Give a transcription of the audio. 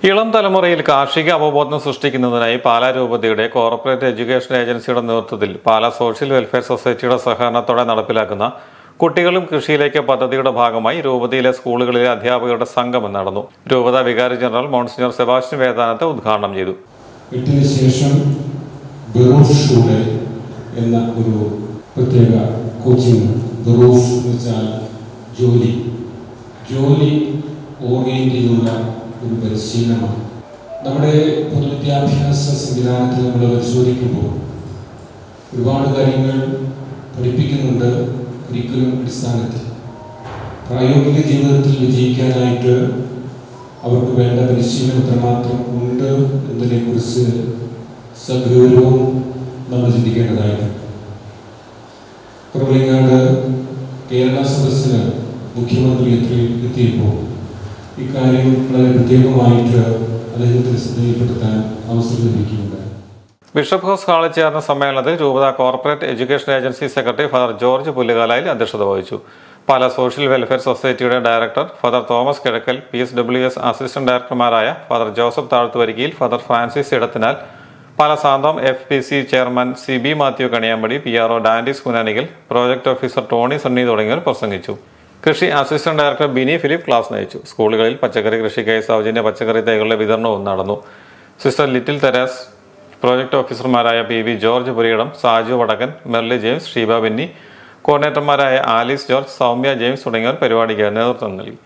ഇളം തലമുറയിൽ കാർഷിക അവബോധം സൃഷ്ടിക്കുന്നതിനായി പാലാ രൂപതയുടെ കോർപ്പറേറ്റ് എഡ്യൂക്കേഷൻ ഏജൻസിയുടെ നേതൃത്വത്തിൽ പാലാ സോഷ്യൽ വെൽഫെയർ സൊസൈറ്റിയുടെ സഹകരണത്തോടെ നടപ്പിലാക്കുന്ന കുട്ടികളും കൃഷിയിലേക്ക് പദ്ധതിയുടെ ഭാഗമായി രൂപതയിലെ സ്കൂളുകളിലെ അധ്യാപകരുടെ സംഗമം നടന്നു. രൂപത വികാരി ജനറൽ മോൺസിഞ്ഞർ സെബാസ്റ്റ്യൻ വേദാനത്തെ ഉദ്ഘാടനം ചെയ്തു. ശേഷം എന്ന ഒരു പ്രത്യേക കോച്ചിങ് ജോലി ഓറിയന്റിലുള്ള ഒരു പരിശീലനമാണ്. നമ്മുടെ പൊതുവിദ്യാഭ്യാസ സംവിധാനത്തിൽ നമ്മൾ പരിശോധിക്കുമ്പോൾ ഒരുപാട് കാര്യങ്ങൾ പഠിപ്പിക്കുന്നുണ്ട്. കരിക്കുലം അടിസ്ഥാനത്തിൽ പ്രായോഗിക ജീവിതത്തിൽ വിജയിക്കാനായിട്ട് അവർക്ക് വേണ്ട പരിശീലനം എത്രമാത്രം ഉണ്ട് എന്നതിനെക്കുറിച്ച് സഗൗരവം നമ്മൾ ചിന്തിക്കേണ്ടതായിട്ടുണ്ട്. കുറവിലങ്ങാട് കേരള സദസ്സിന് മുഖ്യമന്ത്രി എത്തിയപ്പോൾ ഇക്കാര്യം വളരെ പ്രത്യേകമായിട്ട് അദ്ദേഹത്തിന് ശ്രദ്ധയിൽപ്പെടുത്താൻ അവസരം ലഭിക്കുന്നുണ്ട്. ബിഷപ്പ് ഹൗസ് ഹാളിൽ ചേർന്ന സമ്മേളനത്തിൽ രൂപത corporate education agency secretary father George Pullukalayil അധ്യക്ഷത വഹിച്ചു. പാലാ സോഷ്യൽ വെൽഫെയർ സൊസൈറ്റിയുടെ director father Thomas Kizhakkel, PSWS assistant ഡയറക്ടർമാരായ father Joseph Thazhathuvarikayil, father Francis Edathinal, Pala Santhome FPC chairman CB Mathew Kaniyampady, PRO Dandis Kunnanickal, project officer Tony Sunny തുടങ്ങിയവർ പ്രസംഗിച്ചു. കൃഷി assistant director Bini Philip class നയിച്ചു. സ്കൂളുകളിൽ പച്ചക്കറി കൃഷിക്കായി സൗജന്യ പച്ചക്കറി തൈകളുടെ വിതരണവും നടന്നു. സിസ്റ്റർ ലിറ്റിൽ തെരേസ്, പ്രോജക്ട് ഓഫീസർമാരായ PV ജോർജ് പുരിയിടം, സാജു വടക്കൻ, മെർലി ജെയിംസ്, ഷീബ ബെന്നി, കോർഡിനേറ്റർമാരായ ആലീസ് ജോർജ്, സൗമ്യ ജെയിംസ് തുടങ്ങിയവർ പരിപാടിക്ക് നേതൃത്വം നൽകി.